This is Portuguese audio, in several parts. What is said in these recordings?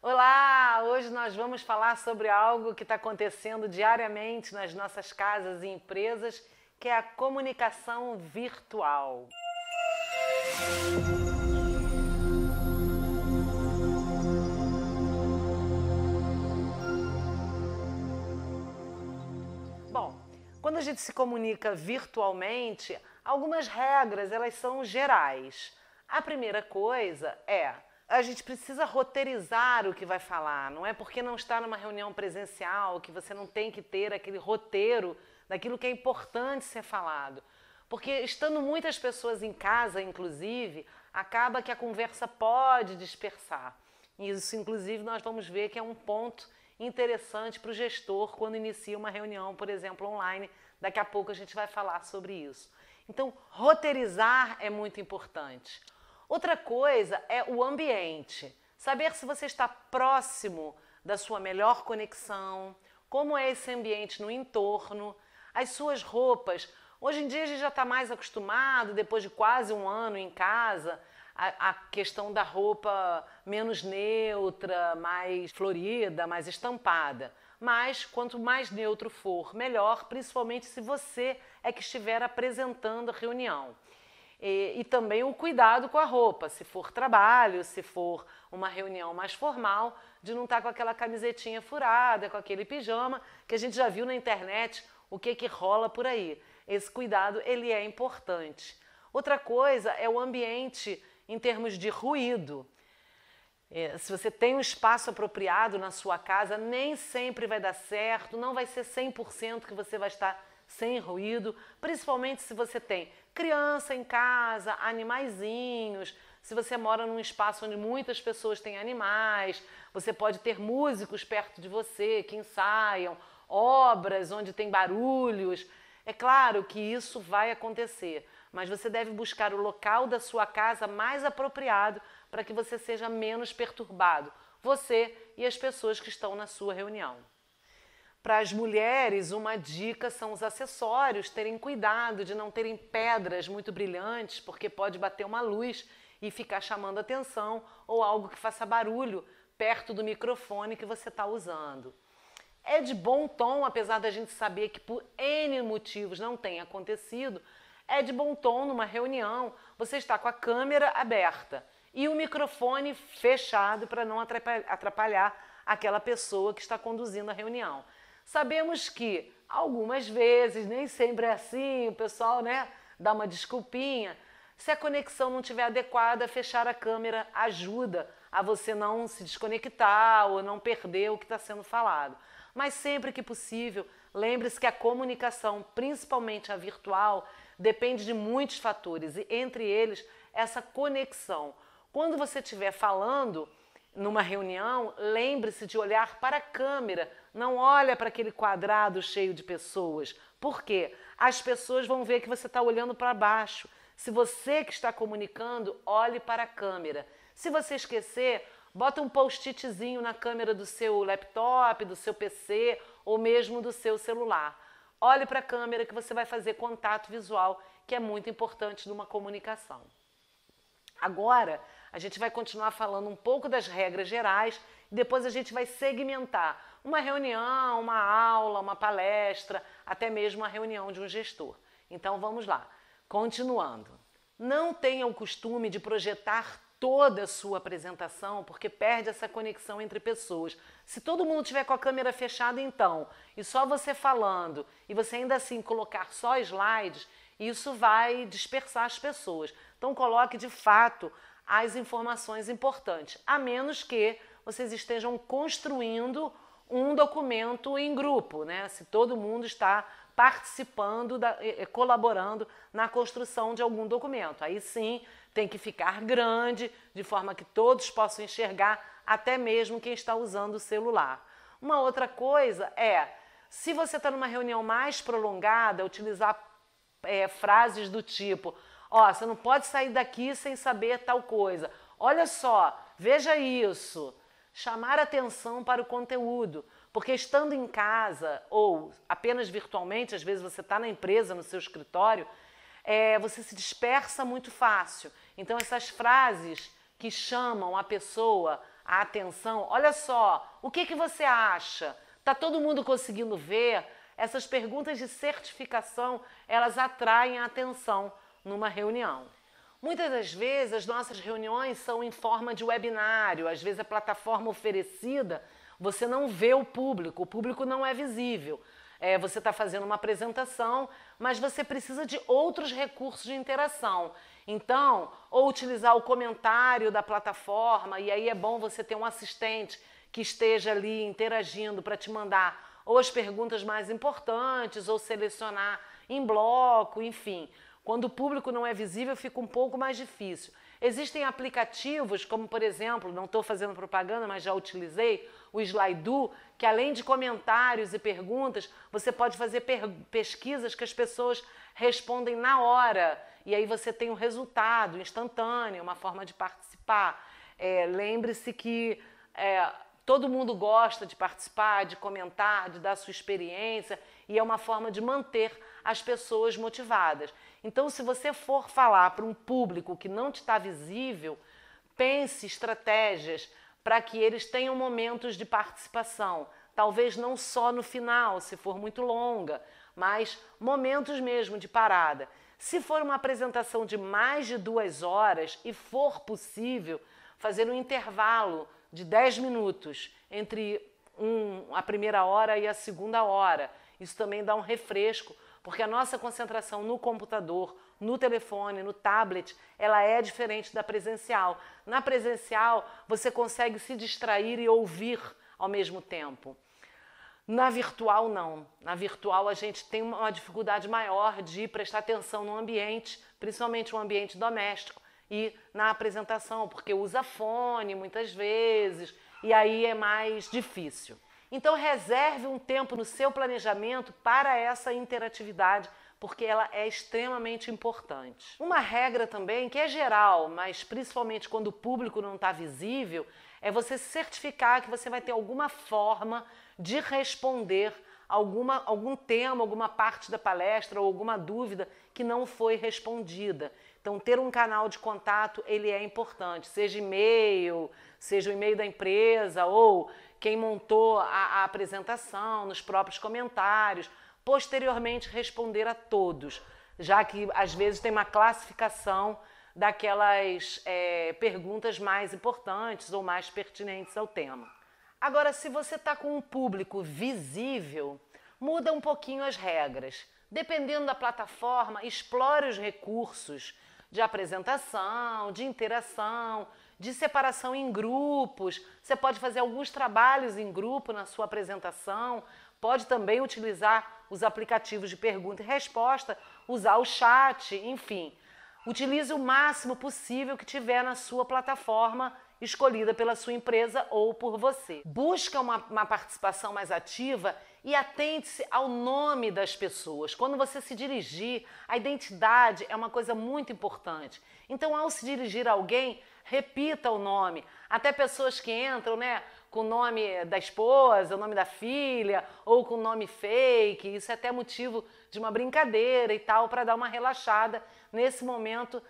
Olá! Hoje nós vamos falar sobre algo que está acontecendo diariamente nas nossas casas e empresas, que é a comunicação virtual. Bom, quando a gente se comunica virtualmente, algumas regras elas são gerais. A primeira coisa é a gente precisa roteirizar o que vai falar. Não é porque não está numa reunião presencial que você não tem que ter aquele roteiro daquilo que é importante ser falado. Porque estando muitas pessoas em casa, inclusive, acaba que a conversa pode dispersar. Isso, inclusive, nós vamos ver que é um ponto interessante para o gestor quando inicia uma reunião, por exemplo, online. Daqui a pouco a gente vai falar sobre isso. Então, roteirizar é muito importante. Outra coisa é o ambiente. Saber se você está próximo da sua melhor conexão, como é esse ambiente no entorno, as suas roupas. Hoje em dia a gente já está mais acostumado, depois de quase um ano em casa, a questão da roupa menos neutra, mais florida, mais estampada. Mas quanto mais neutro for, melhor, principalmente se você é que estiver apresentando a reunião. E também o cuidado com a roupa, se for trabalho, se for uma reunião mais formal, de não estar com aquela camisetinha furada, com aquele pijama, que a gente já viu na internet o que rola por aí. Esse cuidado, ele é importante. Outra coisa é o ambiente em termos de ruído. Se você tem um espaço apropriado na sua casa, nem sempre vai dar certo, não vai ser 100% que você vai estar sem ruído, principalmente se você tem criança em casa, animaizinhos, se você mora num espaço onde muitas pessoas têm animais, você pode ter músicos perto de você que ensaiam, obras onde tem barulhos. É claro que isso vai acontecer, mas você deve buscar o local da sua casa mais apropriado para que você seja menos perturbado, você e as pessoas que estão na sua reunião. Para as mulheres, uma dica são os acessórios, terem cuidado de não terem pedras muito brilhantes, porque pode bater uma luz e ficar chamando atenção, ou algo que faça barulho perto do microfone que você está usando. É de bom tom, apesar da gente saber que por N motivos não tem acontecido, é de bom tom numa reunião você está com a câmera aberta e o microfone fechado para não atrapalhar aquela pessoa que está conduzindo a reunião. Sabemos que algumas vezes, nem sempre é assim, o pessoal dá uma desculpinha. Se a conexão não estiver adequada, fechar a câmera ajuda a você não se desconectar ou não perder o que está sendo falado. Mas sempre que possível, lembre-se que a comunicação, principalmente a virtual, depende de muitos fatores e entre eles essa conexão. Quando você estiver falando numa reunião, lembre-se de olhar para a câmera, não olha para aquele quadrado cheio de pessoas. Por quê? As pessoas vão ver que você está olhando para baixo. Se você que está comunicando, olhe para a câmera. Se você esquecer, bota um post-itzinho na câmera do seu laptop, do seu PC ou mesmo do seu celular. Olhe para a câmera que você vai fazer contato visual, que é muito importante numa comunicação. Agora, a gente vai continuar falando um pouco das regras gerais e depois a gente vai segmentar uma reunião, uma aula, uma palestra, até mesmo a reunião de um gestor. Então vamos lá, continuando. Não tenha o costume de projetar toda a sua apresentação, porque perde essa conexão entre pessoas. Se todo mundo tiver com a câmera fechada, então, e só você falando, e você ainda assim colocar só slides, isso vai dispersar as pessoas. Então coloque de fato as informações importantes, a menos que vocês estejam construindo um documento em grupo, Se todo mundo está participando, colaborando na construção de algum documento. Aí sim, tem que ficar grande, de forma que todos possam enxergar, até mesmo quem está usando o celular. Uma outra coisa é, se você está numa reunião mais prolongada, utilizar frases do tipo: você não pode sair daqui sem saber tal coisa. Olha só, veja isso. Chamar atenção para o conteúdo. Porque estando em casa ou apenas virtualmente, às vezes você está na empresa, no seu escritório, você se dispersa muito fácil. Então essas frases que chamam a pessoa a atenção. Olha só, o que você acha? Está todo mundo conseguindo ver? Essas perguntas de certificação, elas atraem a atenção numa reunião. Muitas das vezes as nossas reuniões são em forma de webinário, às vezes a plataforma oferecida, você não vê o público não é visível. Você está fazendo uma apresentação, mas você precisa de outros recursos de interação. Então, ou utilizar o comentário da plataforma, e aí é bom você ter um assistente que esteja ali interagindo para te mandar ou as perguntas mais importantes, ou selecionar em bloco, enfim. Quando o público não é visível, fica um pouco mais difícil. Existem aplicativos, como por exemplo, não estou fazendo propaganda, mas já utilizei, o Slido, que além de comentários e perguntas, você pode fazer pesquisas que as pessoas respondem na hora. E aí você tem um resultado instantâneo, uma forma de participar. Lembre-se que todo mundo gosta de participar, de comentar, de dar sua experiência, e é uma forma de manter as pessoas motivadas. Então, se você for falar para um público que não te está visível, pense estratégias para que eles tenham momentos de participação. Talvez não só no final, se for muito longa, mas momentos mesmo de parada. Se for uma apresentação de mais de 2 horas e for possível, fazer um intervalo de 10 minutos entre a primeira hora e a segunda hora. Isso também dá um refresco, porque a nossa concentração no computador, no telefone, no tablet, ela é diferente da presencial. Na presencial, você consegue se distrair e ouvir ao mesmo tempo. Na virtual, não. Na virtual, a gente tem uma dificuldade maior de prestar atenção no ambiente, principalmente um ambiente doméstico, e na apresentação, porque usa fone muitas vezes, e aí é mais difícil. Então reserve um tempo no seu planejamento para essa interatividade, porque ela é extremamente importante. Uma regra também, que é geral, mas principalmente quando o público não está visível, é você certificar que você vai ter alguma forma de responder algum tema, alguma parte da palestra ou alguma dúvida que não foi respondida. Então, ter um canal de contato, ele é importante, seja e-mail, seja o e-mail da empresa ou quem montou a apresentação, nos próprios comentários, posteriormente responder a todos, já que às vezes tem uma classificação daquelas perguntas mais importantes ou mais pertinentes ao tema. Agora, se você está com um público visível, muda um pouquinho as regras. Dependendo da plataforma, explore os recursos de apresentação, de interação, de separação em grupos. Você pode fazer alguns trabalhos em grupo na sua apresentação, pode também utilizar os aplicativos de pergunta e resposta, usar o chat, enfim. Utilize o máximo possível que tiver na sua plataforma escolhida pela sua empresa ou por você. Busca uma participação mais ativa e atente-se ao nome das pessoas. Quando você se dirigir, a identidade é uma coisa muito importante. Então, ao se dirigir a alguém, repita o nome. Até pessoas que entram, com o nome da esposa, o nome da filha, ou com o nome fake, isso é até motivo de uma brincadeira e tal, para dar uma relaxada nesse momento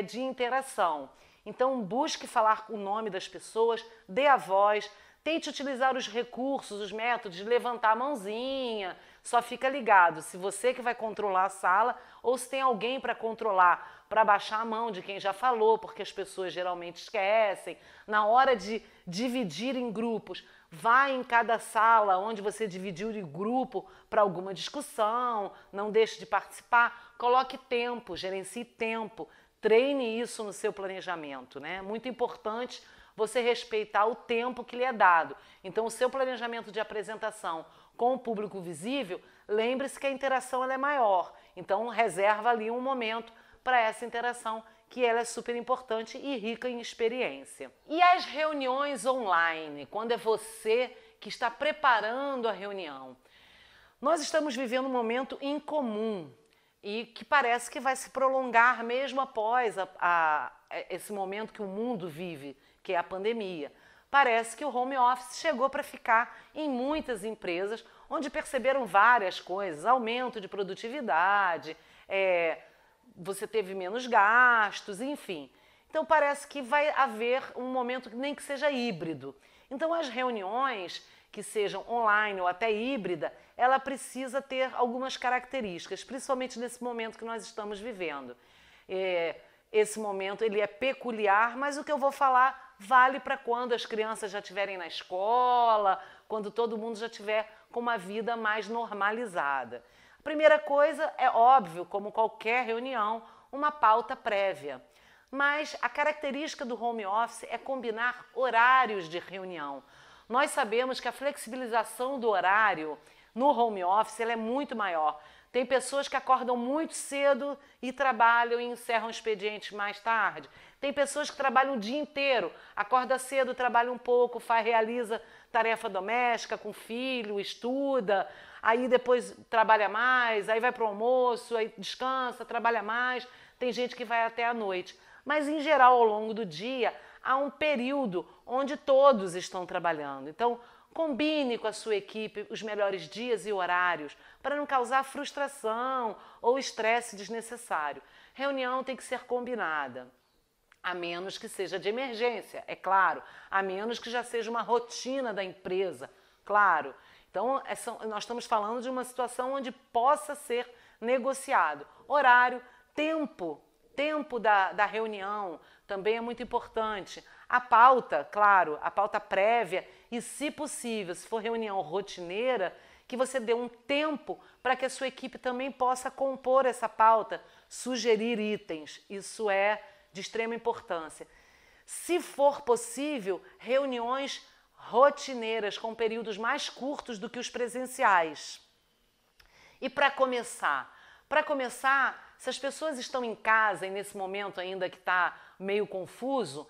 de interação. Então, busque falar o nome das pessoas, dê a voz, tente utilizar os recursos, os métodos de levantar a mãozinha, só fica ligado se você que vai controlar a sala ou se tem alguém para controlar, para baixar a mão de quem já falou, porque as pessoas geralmente esquecem. Na hora de dividir em grupos, vá em cada sala onde você dividiu de grupo para alguma discussão, não deixe de participar, coloque tempo, gerencie tempo, treine isso no seu planejamento, Muito importante você respeitar o tempo que lhe é dado. Então, o seu planejamento de apresentação com o público visível, lembre-se que a interação ela é maior. Então, reserva ali um momento para essa interação, que ela é super importante e rica em experiência. E as reuniões online, quando é você que está preparando a reunião? Nós estamos vivendo um momento incomum e que parece que vai se prolongar mesmo após esse momento que o mundo vive, que é a pandemia. Parece que o home office chegou para ficar em muitas empresas, onde perceberam várias coisas, aumento de produtividade, você teve menos gastos, enfim. Então parece que vai haver um momento nem que seja híbrido. Então as reuniões que sejam online ou até híbrida, ela precisa ter algumas características, principalmente nesse momento que nós estamos vivendo. Esse momento ele é peculiar, mas o que eu vou falar vale para quando as crianças já estiverem na escola, quando todo mundo já estiver com uma vida mais normalizada. A primeira coisa é óbvio, como qualquer reunião, uma pauta prévia. Mas a característica do home office é combinar horários de reunião. Nós sabemos que a flexibilização do horário no home office ela é muito maior. Tem pessoas que acordam muito cedo e trabalham e encerram expedientes mais tarde. Tem pessoas que trabalham o dia inteiro, acorda cedo, trabalha um pouco, realiza tarefa doméstica com filho, estuda, aí depois trabalha mais, aí vai para o almoço, aí descansa, trabalha mais. Tem gente que vai até a noite. Mas, em geral, ao longo do dia, há um período onde todos estão trabalhando. Então, combine com a sua equipe os melhores dias e horários para não causar frustração ou estresse desnecessário. Reunião tem que ser combinada, a menos que seja de emergência, é claro, a menos que já seja uma rotina da empresa, claro. Então, nós estamos falando de uma situação onde possa ser negociado. Horário, tempo da reunião também é muito importante. A pauta, claro, a pauta prévia e, se possível, se for reunião rotineira, que você dê um tempo para que a sua equipe também possa compor essa pauta, sugerir itens. Isso é de extrema importância. Se for possível, reuniões rotineiras com períodos mais curtos do que os presenciais. E para começar, se as pessoas estão em casa e nesse momento ainda que está meio confuso,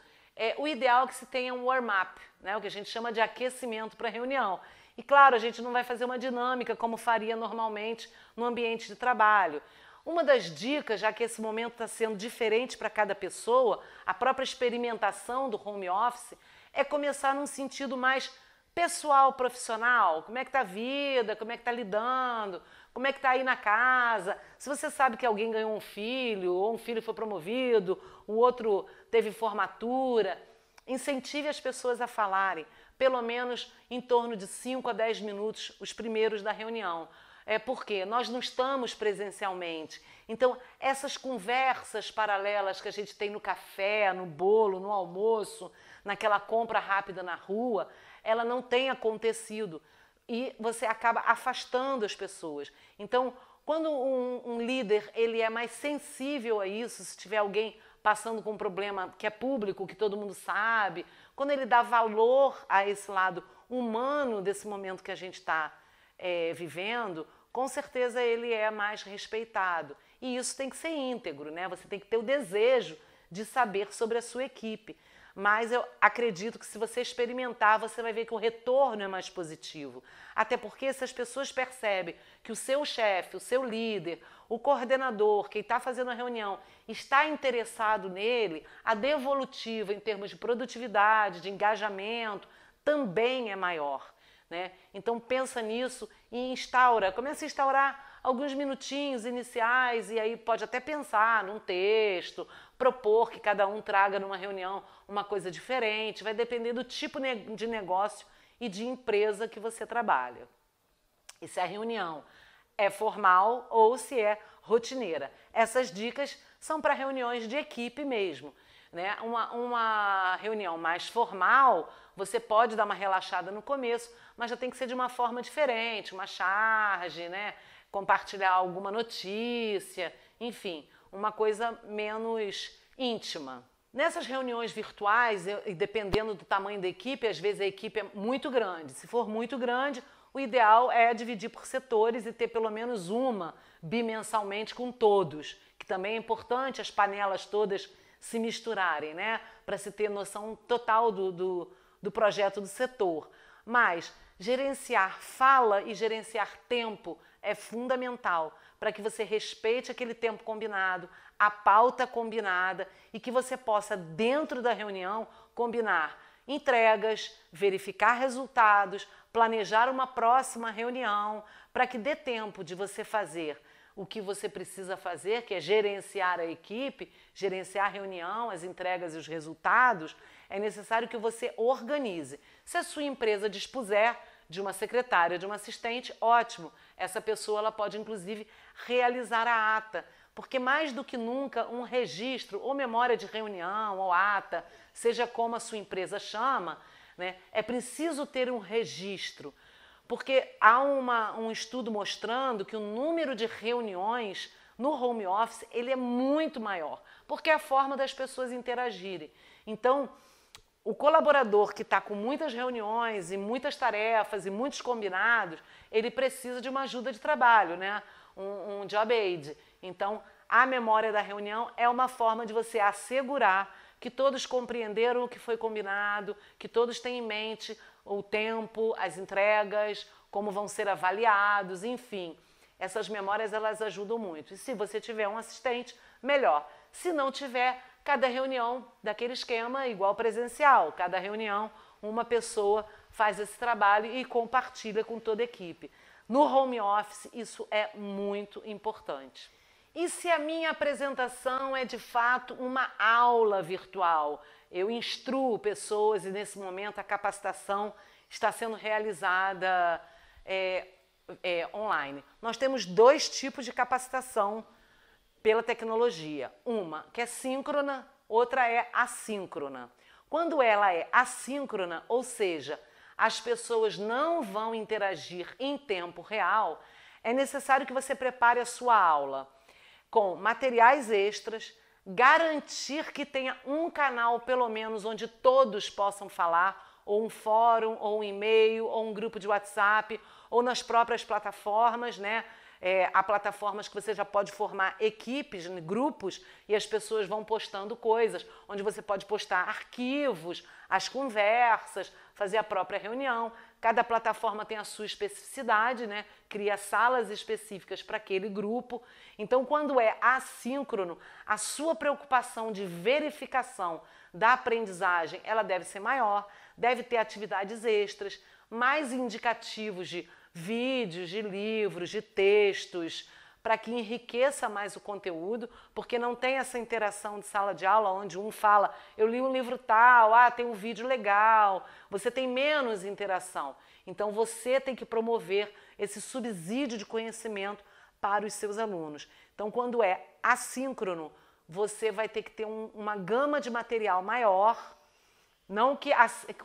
o ideal é que se tenha um warm-up, né? O que a gente chama de aquecimento para a reunião. E claro, a gente não vai fazer uma dinâmica como faria normalmente no ambiente de trabalho. Uma das dicas, já que esse momento está sendo diferente para cada pessoa, a própria experimentação do home office, é começar num sentido mais pessoal, profissional. Como é que está a vida? Como é que está lidando? Como é que está aí na casa? Se você sabe que alguém ganhou um filho, ou um filho foi promovido, o outro teve formatura, incentive as pessoas a falarem, pelo menos em torno de 5 a 10 minutos, os primeiros da reunião. Porque nós não estamos presencialmente. Então, essas conversas paralelas que a gente tem no café, no bolo, no almoço, naquela compra rápida na rua, ela não tem acontecido. E você acaba afastando as pessoas. Então, quando um líder ele é mais sensível a isso, se tiver alguém passando com um problema que é público, que todo mundo sabe, quando ele dá valor a esse lado humano desse momento que a gente está vivendo, com certeza ele é mais respeitado. E isso tem que ser íntegro, né? Você tem que ter o desejo de saber sobre a sua equipe. Mas eu acredito que se você experimentar, você vai ver que o retorno é mais positivo. Até porque se as pessoas percebem que o seu chefe, o seu líder, o coordenador, quem está fazendo a reunião, está interessado nele, a devolutiva em termos de produtividade, de engajamento, também é maior. Né? Então pensa nisso e começa a instaurar alguns minutinhos iniciais e aí pode até pensar num texto, propor que cada um traga numa reunião uma coisa diferente, vai depender do tipo de negócio e de empresa que você trabalha. E se a reunião é formal ou se é rotineira. Essas dicas são para reuniões de equipe mesmo. Né? Uma reunião mais formal, você pode dar uma relaxada no começo, mas já tem que ser de uma forma diferente, uma charge, né? Compartilhar alguma notícia, enfim, uma coisa menos íntima. Nessas reuniões virtuais, e dependendo do tamanho da equipe, às vezes a equipe é muito grande. Se for muito grande, o ideal é dividir por setores e ter pelo menos uma bimensalmente com todos, que também é importante as panelas todas se misturarem, né? Para se ter noção total do projeto do setor. Mas gerenciar fala e gerenciar tempo é fundamental para que você respeite aquele tempo combinado, a pauta combinada e que você possa, dentro da reunião, combinar entregas, verificar resultados, planejar uma próxima reunião para que dê tempo de você fazer o que você precisa fazer, que é gerenciar a equipe, gerenciar a reunião, as entregas e os resultados, é necessário que você organize. Se a sua empresa dispuser de uma secretária, de uma assistente, ótimo. Essa pessoa ela pode, inclusive, realizar a ata, porque mais do que nunca um registro ou memória de reunião ou ata, seja como a sua empresa chama, né, é preciso ter um registro. Porque há um estudo mostrando que o número de reuniões no home office ele é muito maior, porque é a forma das pessoas interagirem. Então, o colaborador que está com muitas reuniões e muitas tarefas e muitos combinados, ele precisa de uma ajuda de trabalho, né? Um job aid. Então, a memória da reunião é uma forma de você assegurar que todos compreenderam o que foi combinado, que todos têm em mente o tempo, as entregas, como vão ser avaliados, enfim. Essas memórias, elas ajudam muito. E se você tiver um assistente, melhor. Se não tiver, cada reunião daquele esquema igual presencial. Cada reunião, uma pessoa faz esse trabalho e compartilha com toda a equipe. No home office, isso é muito importante. E se a minha apresentação é de fato uma aula virtual? Eu instruo pessoas e nesse momento a capacitação está sendo realizada online. Nós temos dois tipos de capacitação pela tecnologia. Uma que é síncrona, outra é assíncrona. Quando ela é assíncrona, ou seja, as pessoas não vão interagir em tempo real, é necessário que você prepare a sua aula com materiais extras, garantir que tenha um canal, pelo menos, onde todos possam falar, ou um fórum, ou um e-mail, ou um grupo de WhatsApp, ou nas próprias plataformas, né? Há plataformas que você já pode formar equipes, grupos, e as pessoas vão postando coisas, onde você pode postar arquivos, as conversas, fazer a própria reunião. Cada plataforma tem a sua especificidade, né? Cria salas específicas para aquele grupo. Então, quando é assíncrono, a sua preocupação de verificação da aprendizagem, ela deve ser maior, deve ter atividades extras, mais indicativos de vídeos, de livros, de textos, para que enriqueça mais o conteúdo, porque não tem essa interação de sala de aula onde um fala, eu li um livro tal, tem um vídeo legal, você tem menos interação. Então você tem que promover esse subsídio de conhecimento para os seus alunos. Então quando é assíncrono, você vai ter que ter uma gama de material maior, não que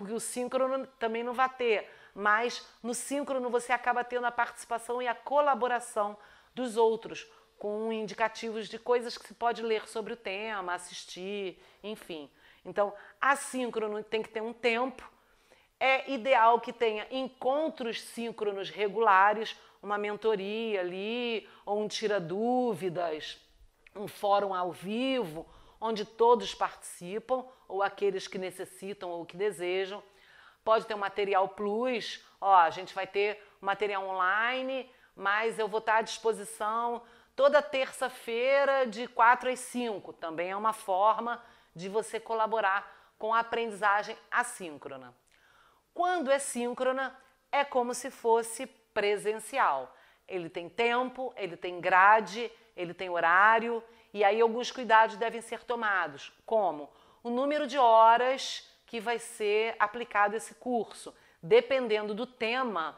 o síncrono também não vá ter, mas no síncrono você acaba tendo a participação e a colaboração dos outros, com indicativos de coisas que se pode ler sobre o tema, assistir, enfim. Então, assíncrono tem que ter um tempo. É ideal que tenha encontros síncronos regulares, uma mentoria ali, ou um tira-dúvidas, um fórum ao vivo, onde todos participam, ou aqueles que necessitam ou que desejam. Pode ter um material plus, a gente vai ter material online, mas eu vou estar à disposição toda terça-feira de 4 às 5. Também é uma forma de você colaborar com a aprendizagem assíncrona. Quando é síncrona, é como se fosse presencial. Ele tem tempo, ele tem grade, ele tem horário, e aí alguns cuidados devem ser tomados, como o número de horas que vai ser aplicado esse curso. Dependendo do tema,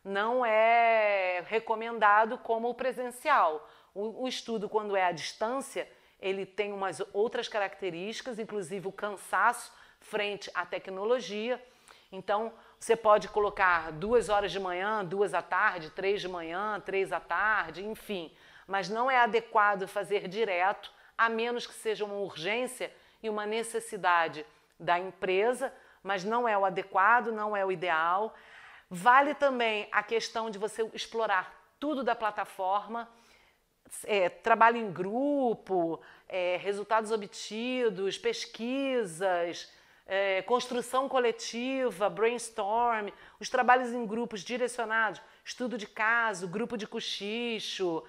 não é recomendado como o presencial. O estudo, quando é à distância, ele tem umas outras características, inclusive o cansaço frente à tecnologia. Então, você pode colocar 2 horas de manhã, 2 à tarde, 3 de manhã, 3 à tarde, enfim. Mas não é adequado fazer direto, a menos que seja uma urgência e uma necessidade da empresa, mas não é o adequado, não é o ideal. Vale também a questão de você explorar tudo da plataforma, trabalho em grupo, resultados obtidos, pesquisas, construção coletiva, brainstorm, os trabalhos em grupos direcionados, estudo de caso, grupo de cochicho,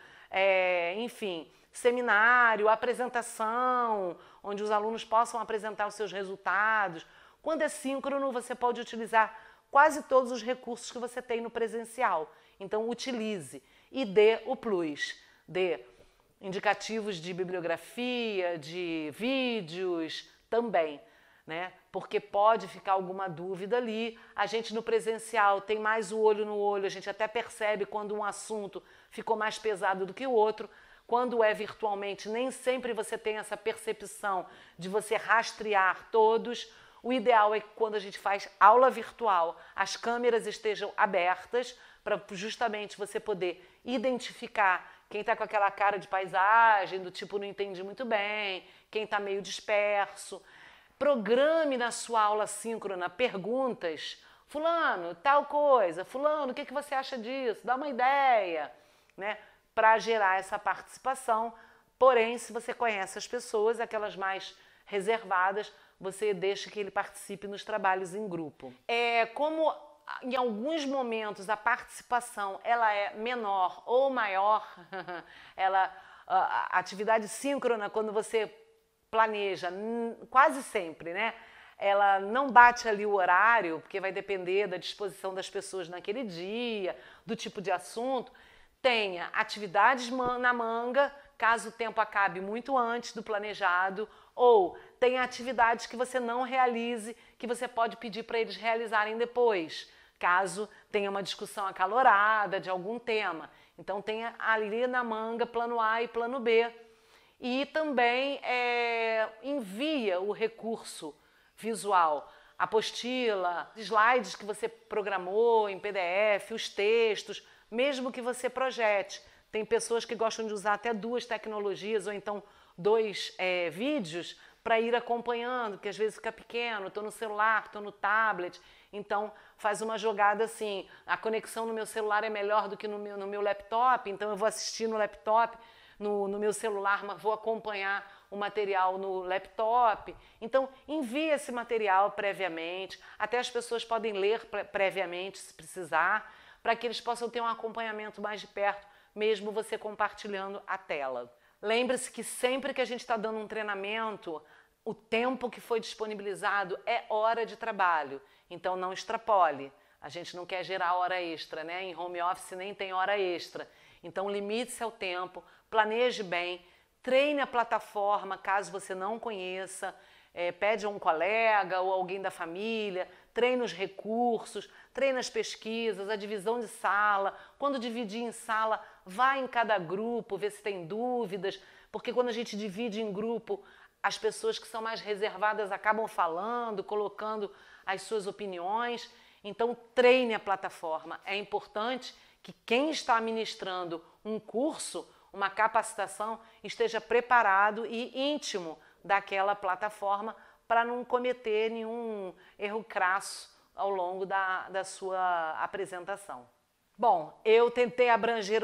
enfim, seminário, apresentação, onde os alunos possam apresentar os seus resultados. Quando é síncrono, você pode utilizar quase todos os recursos que você tem no presencial. Então, utilize e dê o plus. dê indicativos de bibliografia, de vídeos também, né? Porque pode ficar alguma dúvida ali. A gente no presencial tem mais o olho no olho, a gente até percebe quando um assunto ficou mais pesado do que o outro. Quando é virtualmente, nem sempre você tem essa percepção de você rastrear todos. O ideal é que quando a gente faz aula virtual, as câmeras estejam abertas para justamente você poder identificar quem está com aquela cara de paisagem, do tipo não entendi muito bem, quem está meio disperso. Programe na sua aula síncrona perguntas. Fulano, tal coisa. Fulano, o que você acha disso? Dá uma ideia, né? Para gerar essa participação. Porém, se você conhece as pessoas, aquelas mais reservadas, você deixa que ele participe nos trabalhos em grupo. Como em alguns momentos a participação ela é menor ou maior, a atividade síncrona, quando você planeja, quase sempre, né? Ela não bate ali o horário, porque vai depender da disposição das pessoas naquele dia, do tipo de assunto. Tenha atividades na manga, caso o tempo acabe muito antes do planejado, ou tenha atividades que você não realize, que você pode pedir para eles realizarem depois, caso tenha uma discussão acalorada de algum tema. Então tenha ali na manga plano A e plano B. E também envia o recurso visual, apostila, slides que você programou em PDF, os textos, mesmo que você projete. Tem pessoas que gostam de usar até 2 tecnologias ou então 2 vídeos para ir acompanhando, que às vezes fica pequeno, estou no celular, estou no tablet, então faz uma jogada assim, a conexão no meu celular é melhor do que no meu laptop, então eu vou assistir no laptop, no meu celular, mas vou acompanhar o material no laptop. Então, envie esse material previamente, até as pessoas podem ler previamente, se precisar, para que eles possam ter um acompanhamento mais de perto, mesmo você compartilhando a tela. Lembre-se que sempre que a gente está dando um treinamento, o tempo que foi disponibilizado é hora de trabalho, então não extrapole. A gente não quer gerar hora extra, né? Em home office nem tem hora extra. Então limite-se ao tempo, planeje bem, treine a plataforma caso você não conheça, pede a um colega ou alguém da família, treine os recursos, treine as pesquisas, a divisão de sala. Quando dividir em sala, vá em cada grupo, vê se tem dúvidas, porque quando a gente divide em grupo, as pessoas que são mais reservadas acabam falando, colocando as suas opiniões. Então treine a plataforma. É importante que quem está ministrando um curso, uma capacitação, esteja preparado e íntimo daquela plataforma para não cometer nenhum erro crasso ao longo da sua apresentação. Bom, eu tentei abranger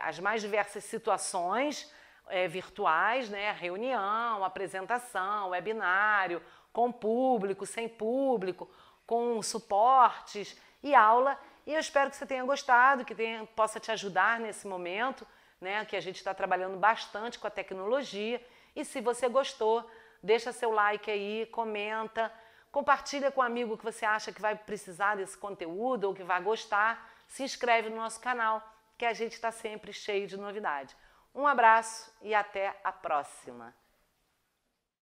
as mais diversas situações virtuais, né? Reunião, apresentação, webinário, com público, sem público, com suportes e aula, e eu espero que você tenha gostado, que possa te ajudar nesse momento, né, que a gente está trabalhando bastante com a tecnologia. E se você gostou, deixa seu like aí, comenta, compartilha com um amigo que você acha que vai precisar desse conteúdo ou que vai gostar, se inscreve no nosso canal, que a gente está sempre cheio de novidade. Um abraço e até a próxima!